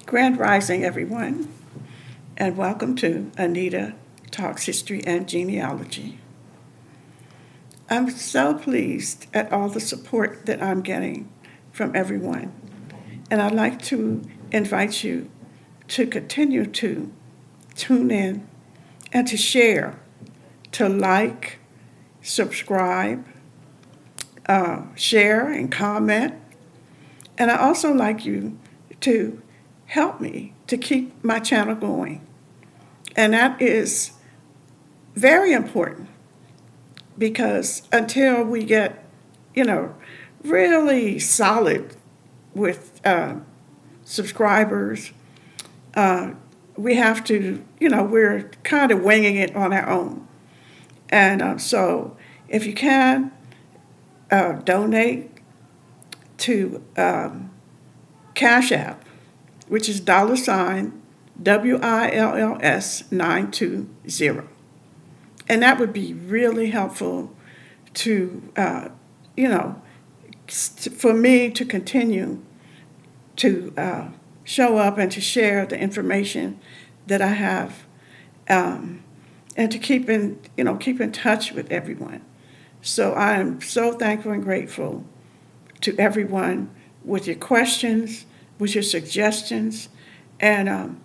Grand Rising, everyone, and welcome to Anita Talks History and Genealogy. I'm so pleased at all the support that I'm getting from everyone, and I'd like to invite you to continue to tune in and to share, to like, subscribe, share, and comment. And I also like you to help me to keep my channel going. And that is very important because until we get, really solid with subscribers, we have to, we're kind of winging it on our own. And so if you can, donate to Cash App, which is $WILLS 920. And that would be really helpful to, for me to continue to show up and to share the information that I have, and to keep in touch with everyone. So I am so thankful and grateful to everyone with your questions, with your suggestions, and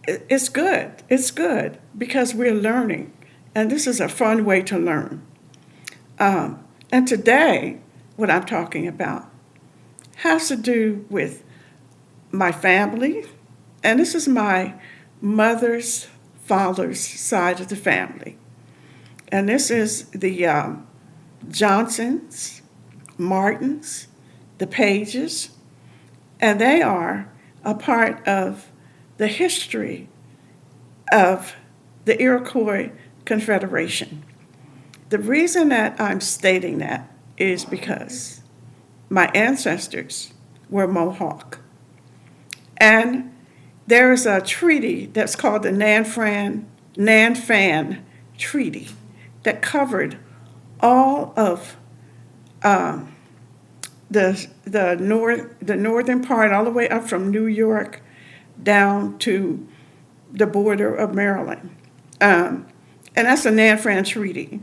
it's good. It's good because we're learning, and this is a fun way to learn. And today, what I'm talking about has to do with my family, and this is my mother's father's side of the family. And this is the Johnsons, Martins, the Pages, and they are a part of the history of the Iroquois Confederation. The reason that I'm stating that is because my ancestors were Mohawk. And there is a treaty that's called the Nan-Fan Treaty that covered all of the northern part, all the way up from New York down to the border of Maryland. And that's a Nan-Fan Treaty.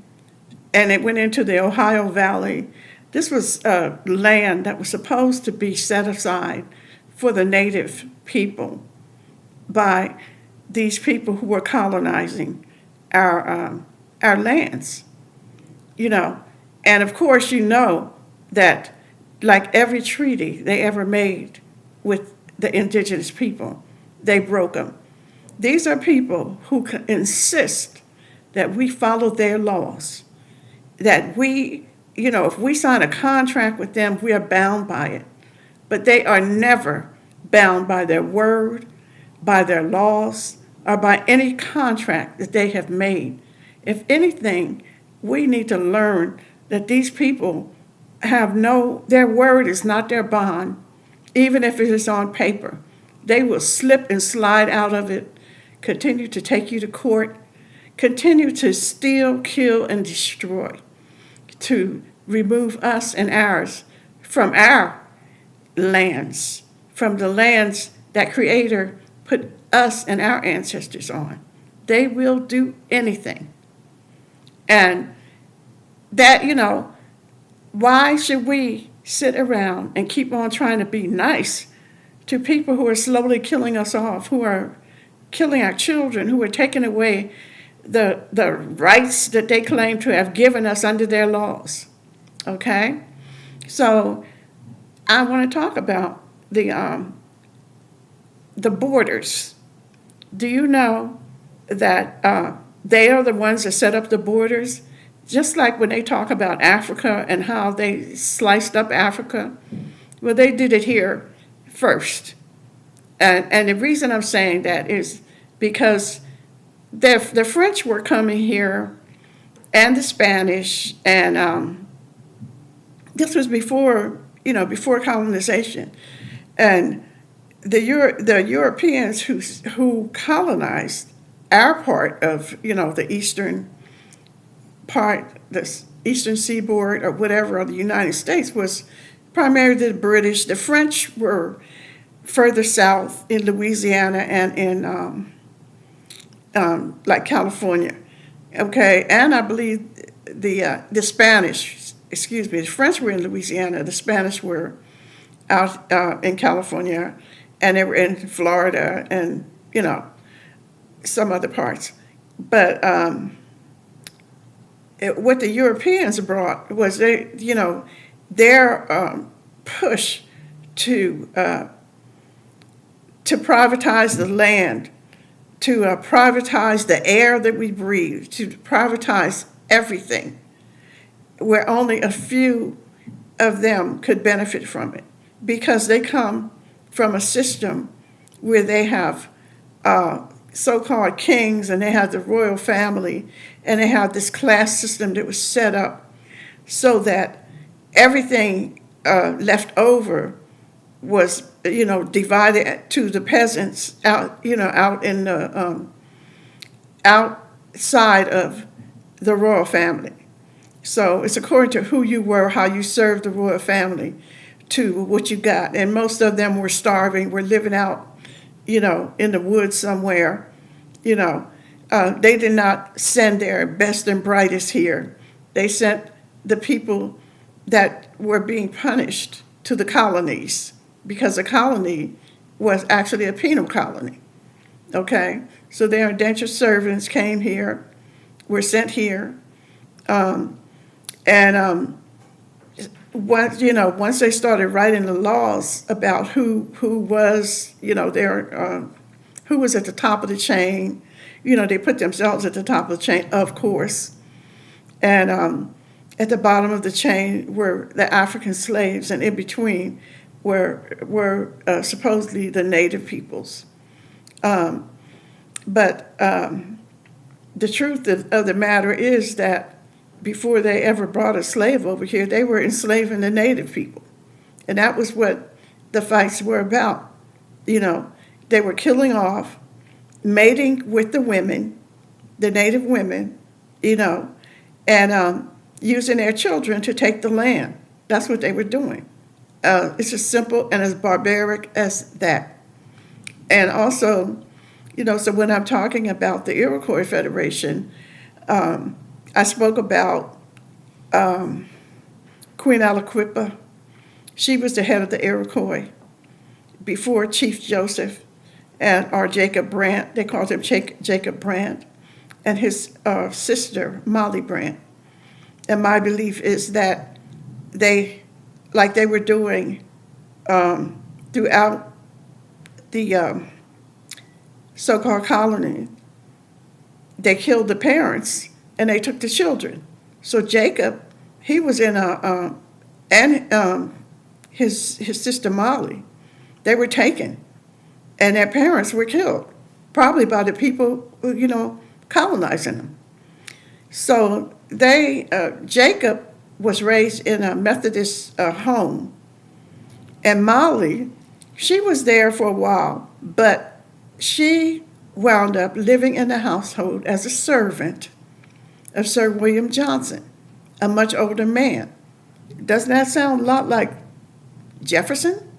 And it went into the Ohio Valley. This was land that was supposed to be set aside for the native people by these people who were colonizing our lands. And of course, that like every treaty they ever made with the indigenous people, they broke them. These are people who insist that we follow their laws, that we, if we sign a contract with them, we are bound by it. But they are never bound by their word, by their laws, or by any contract that they have made. If anything, we need to learn that these people their word is not their bond, even if it is on paper. They will slip and slide out of it, continue to take you to court, continue to steal, kill, and destroy, to remove us and ours from our lands, from the lands that Creator put us and our ancestors on. They will do anything. And that, why should we sit around and keep on trying to be nice to people who are slowly killing us off, who are killing our children, who are taking away the rights that they claim to have given us under their laws? Okay? So I want to talk about the borders. Do you know that they are the ones that set up the borders? Just like when they talk about Africa and how they sliced up Africa, well, they did it here first. And the reason I'm saying that is because the French were coming here, and the Spanish, and this was before colonization. And the Europeans who colonized our part of, the eastern part, the eastern seaboard or whatever of the United States, was primarily the British. The French were further south in Louisiana and in like California. Okay, and I believe the Spanish, excuse me, the French were in Louisiana, the Spanish were out in California, and they were in Florida and, some other parts. But what the Europeans brought was their push to privatize the land, to privatize the air that we breathe, to privatize everything, where only a few of them could benefit from it, because they come from a system where they have so-called kings, and they have the royal family, and they have this class system that was set up so that everything left over was, divided to the peasants out in the outside of the royal family. So it's according to who you were, how you served the royal family, to what you got. And most of them were starving, were living out, in the woods somewhere. They did not send their best and brightest here. They sent the people that were being punished to the colonies, because the colony was actually a penal colony. Okay? So their indentured servants came here, were sent here, once they started writing the laws about who was, who was at the top of the chain, they put themselves at the top of the chain, of course. And at the bottom of the chain were the African slaves, and in between were supposedly the native peoples. But the truth of the matter is that before they ever brought a slave over here, they were enslaving the native people. And that was what the fights were about. They were killing off, mating with the women, the native women, and using their children to take the land. That's what they were doing. It's as simple and as barbaric as that. And also, so when I'm talking about the Iroquois Federation, I spoke about Queen Aliquippa. She was the head of the Iroquois before Chief Joseph or Jacob Brant. They called him Jacob Brant, and his sister, Molly Brant. And my belief is that they, like they were doing throughout the so-called colony, they killed the parents and they took the children. So Jacob, he was in his sister Molly, they were taken, and their parents were killed, probably by the people colonizing them. So Jacob was raised in a Methodist home, and Molly, she was there for a while, but she wound up living in the household as a servant of Sir William Johnson, a much older man. Doesn't that sound a lot like Jefferson?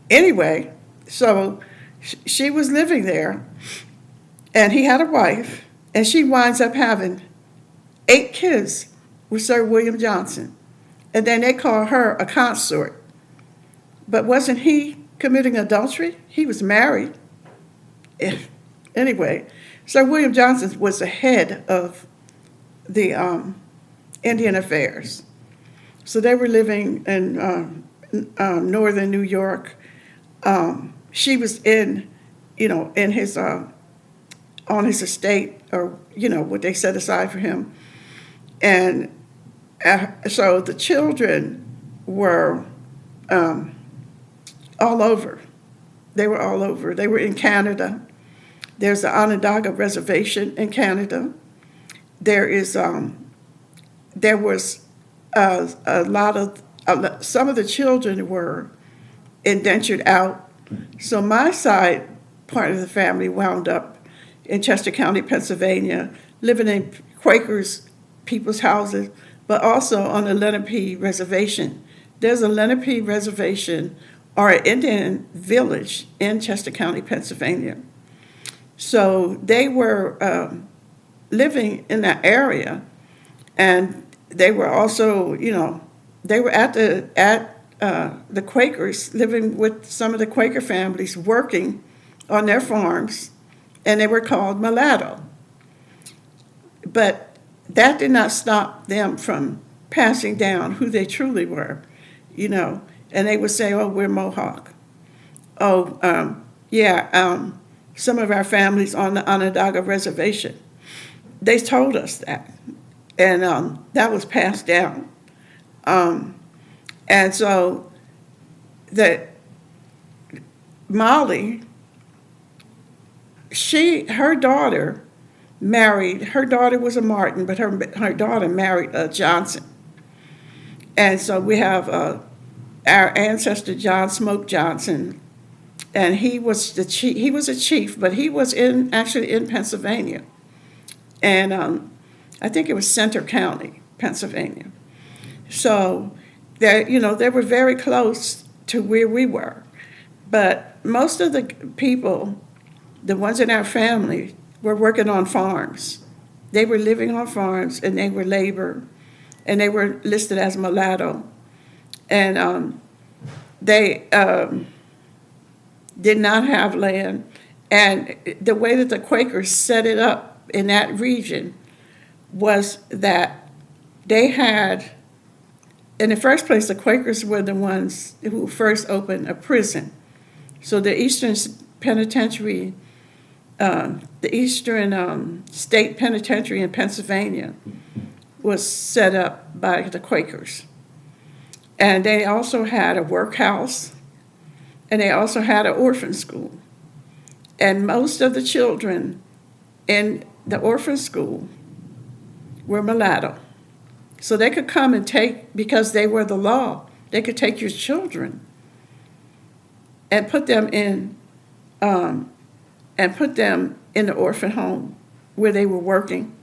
Anyway, so she was living there, and he had a wife, and she winds up having 8 kids with Sir William Johnson. And then they call her a consort. But wasn't he committing adultery? He was married. Anyway, Sir William Johnson was the head of the Indian Affairs. So they were living in northern New York. She was in his on his estate, or what they set aside for him, and so the children were all over. They were all over. They were in Canada. There's the Onondaga Reservation in Canada. There was a lot of some of the children were indentured out. So my side part of the family wound up in Chester County, Pennsylvania, living in Quakers, people's houses, but also on the Lenape Reservation. There's a Lenape Reservation or an Indian village in Chester County, Pennsylvania. So they were living in that area, and they were also, they were at the Quakers, living with some of the Quaker families, working on their farms, and they were called mulatto. But that did not stop them from passing down who they truly were, and they would say, oh, we're Mohawk. Oh, some of our families on the Onondaga reservation. They told us that, and that was passed down. And so Molly, her daughter was a Martin, but her daughter married a Johnson. And so we have our ancestor John Smoke Johnson, and he was a chief, but he was actually in Pennsylvania, and I think it was Center County, Pennsylvania. So they were very close to where we were, but most of the people, the ones in our family, were working on farms. They were living on farms, and they were labor, and they were listed as mulatto, and they did not have land. And the way that the Quakers set it up in that region was that they had, in the first place, the Quakers were the ones who first opened a prison. So the Eastern Penitentiary, the Eastern State Penitentiary in Pennsylvania was set up by the Quakers. And they also had a workhouse, and they also had an orphan school. And most of the children in the orphan school were mulatto. So they could come and take, because they were the law, they could take your children and put them in the orphan home where they were working.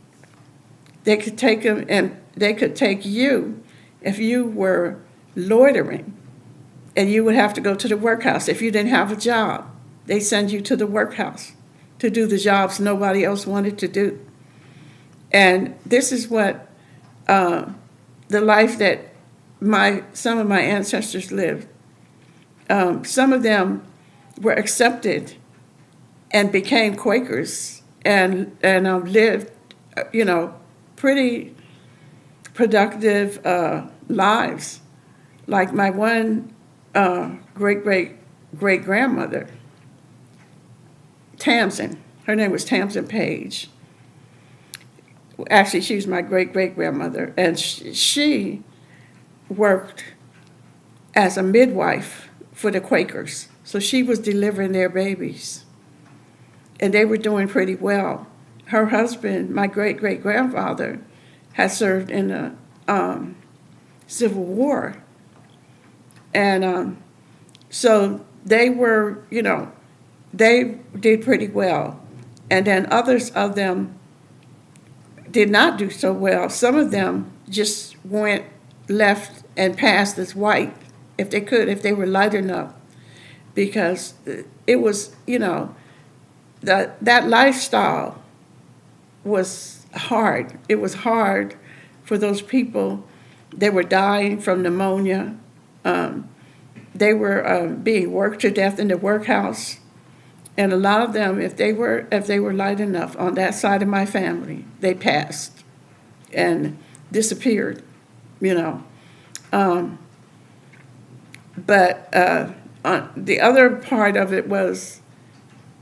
They could take them, and they could take you if you were loitering, and you would have to go to the workhouse. If you didn't have a job, they send you to the workhouse to do the jobs nobody else wanted to do. And this is what the life that some of my ancestors lived. Some of them were accepted and became Quakers and lived, pretty productive lives. Like my one great-great-great-grandmother, Tamsin. Her name was Tamsin Page. Actually, she was my great-great-grandmother, and she worked as a midwife for the Quakers. So she was delivering their babies, and they were doing pretty well. Her husband, my great-great-grandfather, had served in the Civil War. And so they were, they did pretty well. And then others of them did not do so well. Some of them just left and passed as white, if they could, if they were light enough. Because it was, that lifestyle was hard. It was hard for those people. They were dying from pneumonia. They were being worked to death in the workhouse, and a lot of them, if they were light enough on that side of my family, they passed and disappeared, But the other part of it was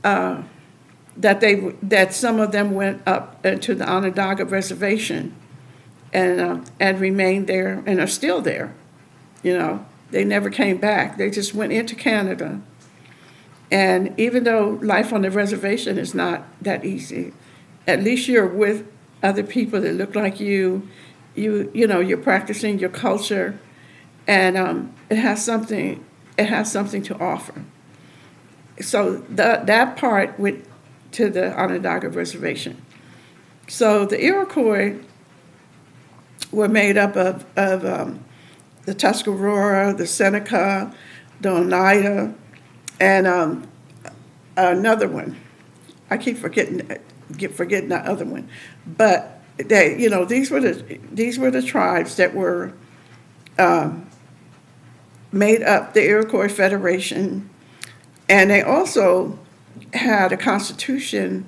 that some of them went up to the Onondaga reservation and remained there and are still there, They never came back. They just went into Canada. And even though life on the reservation is not that easy, at least you're with other people that look like you. You're practicing your culture, and it has something to offer. So that part went to the Onondaga reservation. So the Iroquois were made up of the Tuscarora, the Seneca, the Oneida, and another one. I keep forgetting that other one, but these were the tribes that were made up the Iroquois Federation, and they also had a constitution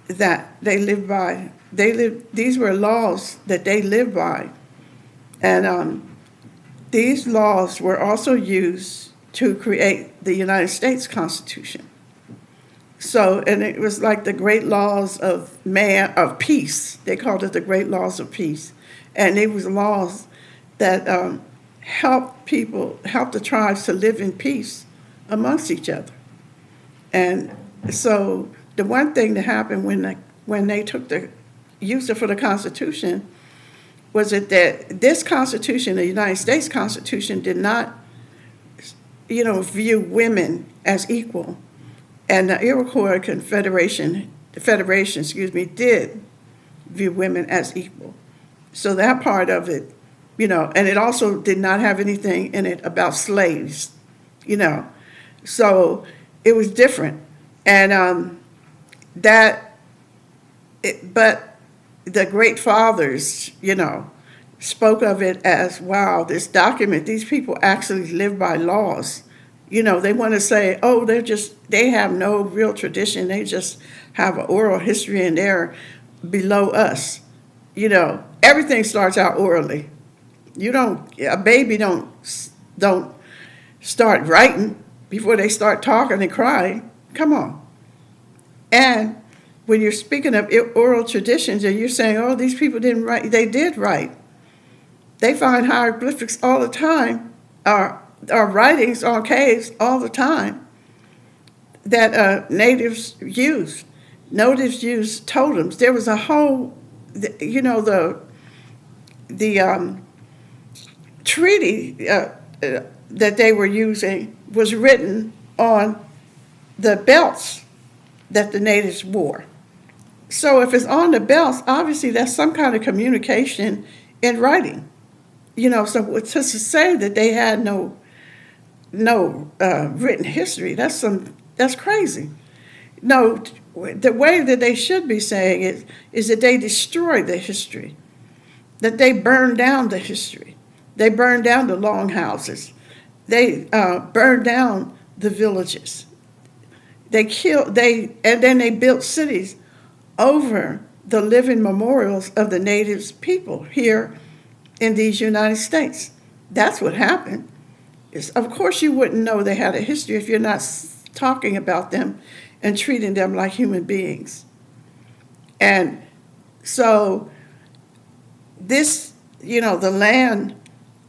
that they lived by. These were laws that they lived by, and these laws were also used to create the United States Constitution. So, and it was like the great laws of peace. They called it the great laws of peace, and it was laws that helped the tribes to live in peace amongst each other. And so, the one thing that happened when they used it for the Constitution was that this Constitution, the United States Constitution, did not, view women as equal. And the Iroquois Federation, did view women as equal. So that part of it, and it also did not have anything in it about slaves, So it was different. And but the great fathers, spoke of it as, wow, this document, these people actually live by laws. They want to say, oh, they have no real tradition. They just have an oral history and they're below us. Everything starts out orally. A baby don't start writing before they start talking and crying. Come on. And when you're speaking of oral traditions and you're saying, oh, these people didn't write, they did write. They find hieroglyphics all the time, or writings on caves all the time that natives used. Natives used totems. There was a whole, the treaty that they were using was written on the belts that the natives wore. So if it's on the belts, obviously that's some kind of communication in writing. So to say that they had no written history, that's crazy. No, the way that they should be saying it is that they destroyed the history, that they burned down the history. They burned down the longhouses. They burned down the villages. And then they built cities over the living memorials of the native people here in these United States. That's what happened. Of course you wouldn't know they had a history if you're not talking about them and treating them like human beings. And so this, the land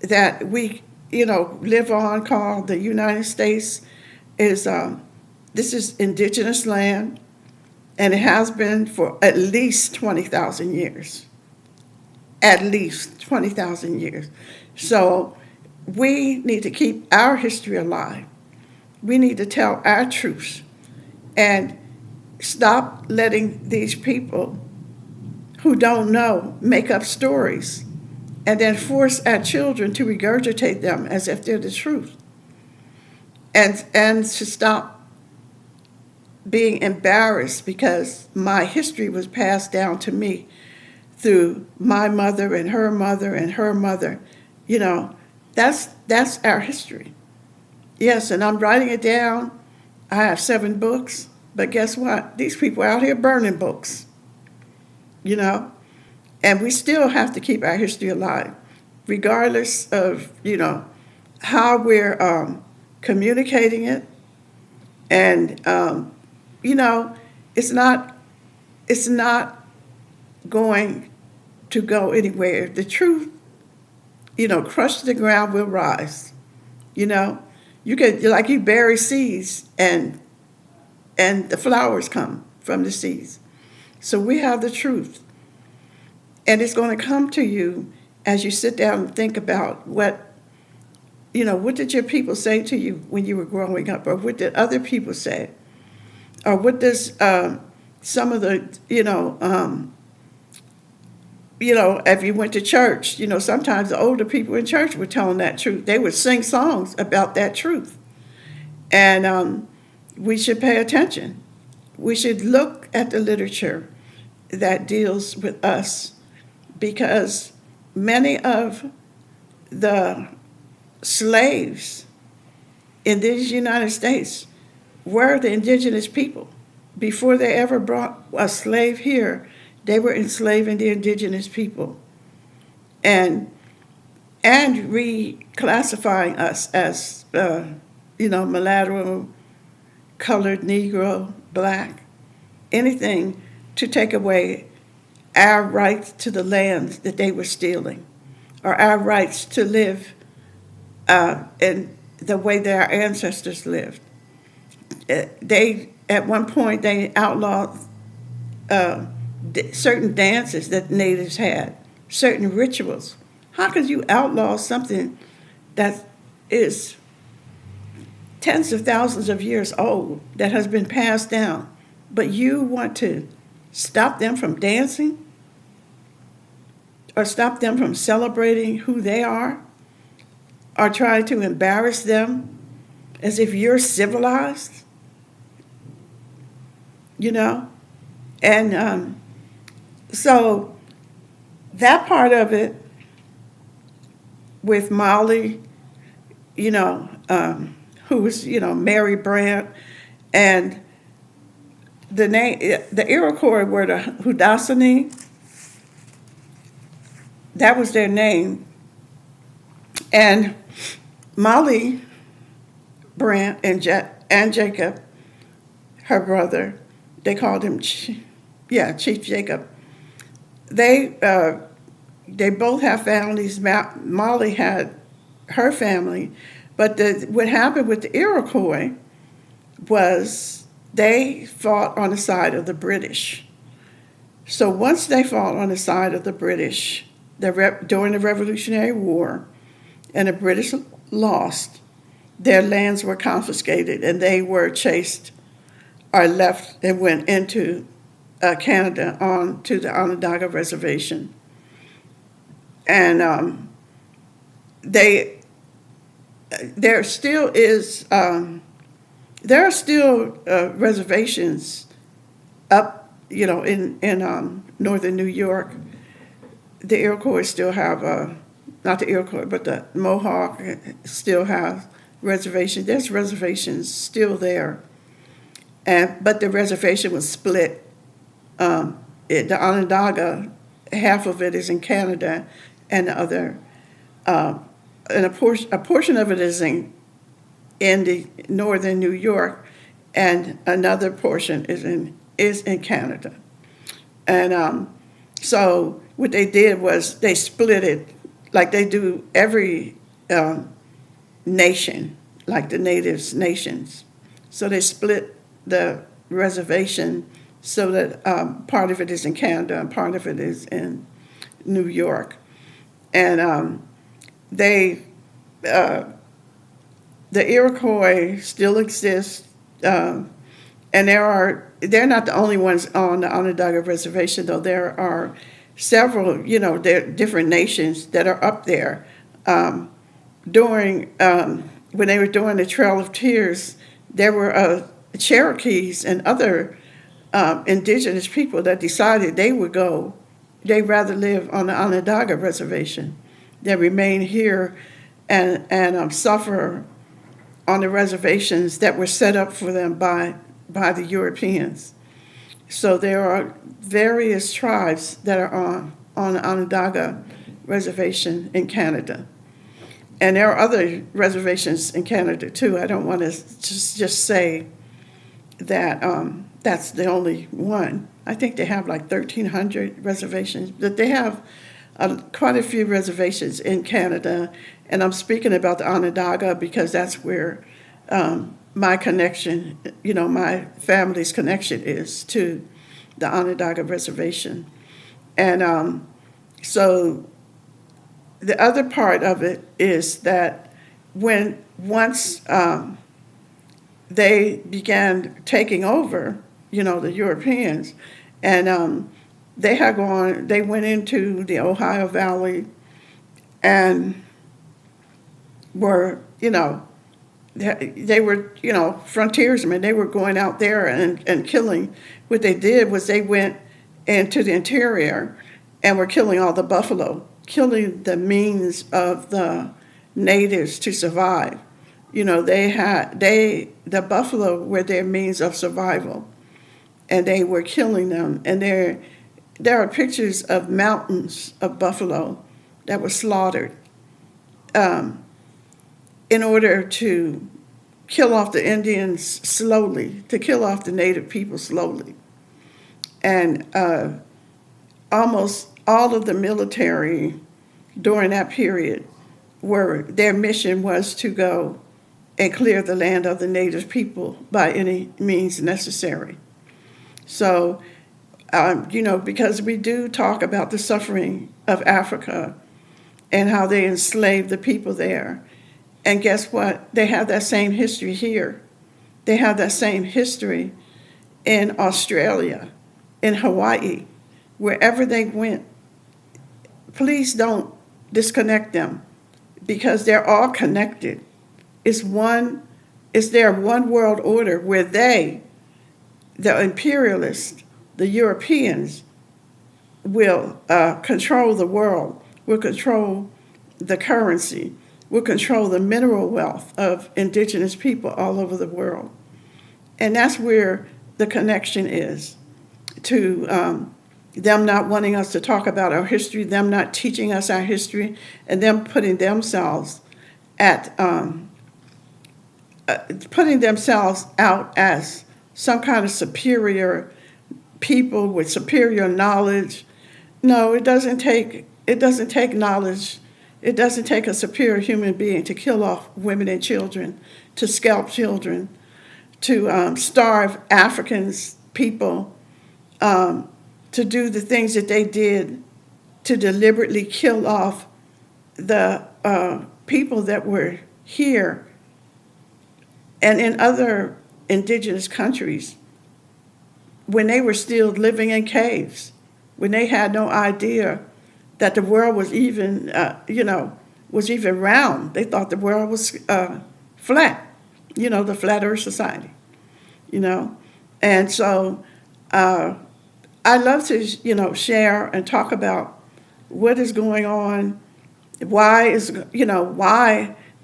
that we, live on called the United States is, this is indigenous land, and it has been for at least 20,000 years. At least 20,000 years. So we need to keep our history alive. We need to tell our truths and stop letting these people who don't know make up stories and then force our children to regurgitate them as if they're the truth. And to stop being embarrassed because my history was passed down to me through my mother and her mother and her mother. That's our history. Yes, and I'm writing it down. I have 7 books, but guess what? These people out here burning books, and we still have to keep our history alive, regardless of, how we're communicating it. And, it's not going to go anywhere. The truth, crushed to the ground will rise. You can, like you bury seeds and the flowers come from the seeds. So we have the truth. And it's going to come to you as you sit down and think about what did your people say to you when you were growing up, or what did other people say? Or what does some of the, if you went to church, sometimes the older people in church were telling that truth. They would sing songs about that truth. And we should pay attention. We should look at the literature that deals with us, because many of the slaves in these United States were the indigenous people. Before they ever brought a slave here, they were enslaving the indigenous people and reclassifying us as mulatto, colored, Negro, black, anything to take away our rights to the land that they were stealing, or our rights to live in the way that our ancestors lived. At one point, they outlawed certain dances that natives had, certain rituals. How could you outlaw something that is tens of thousands of years old, that has been passed down, but you want to stop them from dancing or stop them from celebrating who they are, or try to embarrass them as if you're civilized? And so that part of it with Molly, who was, Mary Brandt, and the Iroquois were the haudenosaunee. That was their name. And Molly Brandt and Jacob, her brother, they called him, Chief Jacob. They both have families. Molly had her family, but what happened with the Iroquois was they fought on the side of the British. So once they fought on the side of the British during the Revolutionary War, and the British lost, their lands were confiscated, and they were chased or left and went into Canada on to the Onondaga reservation. And there still is there are still reservations up, in northern New York. The Iroquois still have not the Iroquois, but the Mohawk still have reservations. There's reservations still there, but the reservation was split. The Onondaga, half of it is in Canada, and the other, and a portion of it is in the northern New York, and another portion is in Canada. And so what they did was they split it like they do every nation, like the natives nations. So they split the reservation so that part of it is in Canada and part of it is in New York. And the Iroquois still exist, and they're not the only ones on the Onondaga reservation, though. There are several, there are different nations that are up there. During when they were doing the Trail of Tears, there were Cherokees and other indigenous people that decided they'd rather live on the Onondaga reservation than remain here and suffer on the reservations that were set up for them by the Europeans. So there are various tribes that are on the Onondaga reservation in Canada. And there are other reservations in Canada too. I don't want to just say that that's the only one. I think they have like 1,300 reservations, but they have quite a few reservations in Canada. And I'm speaking about the Onondaga because that's where my connection, my family's connection is to the Onondaga reservation. And so the other part of it is that once they began taking over, the Europeans, and they went into the Ohio Valley and were, they were, frontiersmen. They were going out there and killing. What they did was they went into the interior and were killing all the buffalo, killing the means of the natives to survive. The buffalo were their means of survival, and they were killing them. And there are pictures of mountains of buffalo that were slaughtered in order to kill off the Indians slowly, to kill off the native people slowly. And almost all of the military during that period their mission was to go and clear the land of the native people by any means necessary. So, because we do talk about the suffering of Africa and how they enslaved the people there. And guess what? They have that same history here. They have that same history in Australia, in Hawaii, wherever they went. Please don't disconnect them, because they're all connected. It's their one world order where the imperialists, the Europeans, will control the world, will control the currency, will control the mineral wealth of indigenous people all over the world. And that's where the connection is to them not wanting us to talk about our history, them not teaching us our history, and them putting themselves out as some kind of superior people with superior knowledge. No, it doesn't take knowledge. It doesn't take a superior human being to kill off women and children, to scalp children, to starve Africans, people, to do the things that they did, to deliberately kill off the people that were here and in other indigenous countries when they were still living in caves, when they had no idea that the world was even, round. They thought the world was flat, the Flat Earth Society, And so I love to, share and talk about what is going on, why.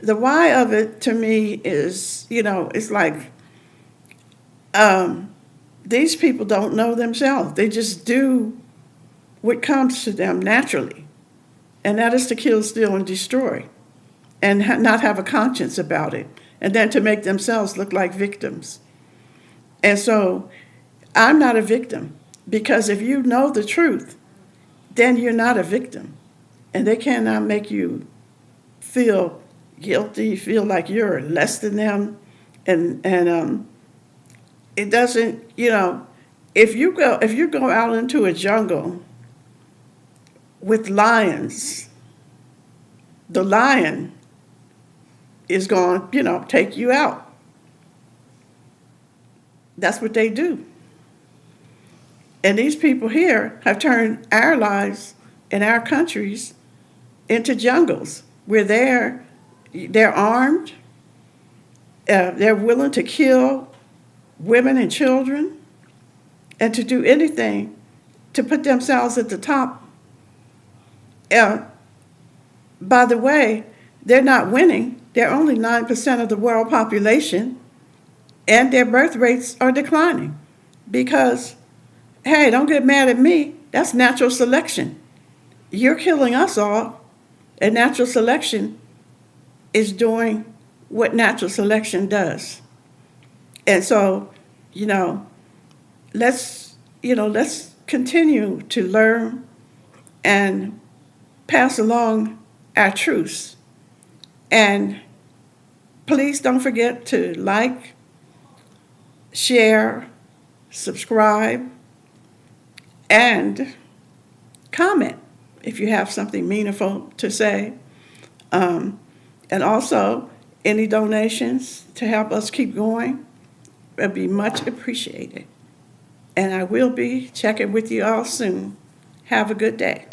The why of it to me is, it's like these people don't know themselves. They just do what comes to them naturally, and that is to kill, steal, and destroy, and not have a conscience about it, and then to make themselves look like victims. And so I'm not a victim, because if you know the truth, then you're not a victim, and they cannot make you feel guilty, feel like you're less than them, and it doesn't, if you go out into a jungle with lions, the lion is going to, take you out. That's what they do. And these people here have turned our lives and our countries into jungles where they're armed, they're willing to kill women and children, and to do anything to put themselves at the top. By the way, they're not winning. They're only 9% of the world population, and their birth rates are declining because, hey, don't get mad at me. That's natural selection. You're killing us all, and natural selection is doing what natural selection does. And so, let's continue to learn and pass along our truths. And please don't forget to like, share, subscribe, and comment if you have something meaningful to say. And also, any donations to help us keep going would be much appreciated. And I will be checking with you all soon. Have a good day.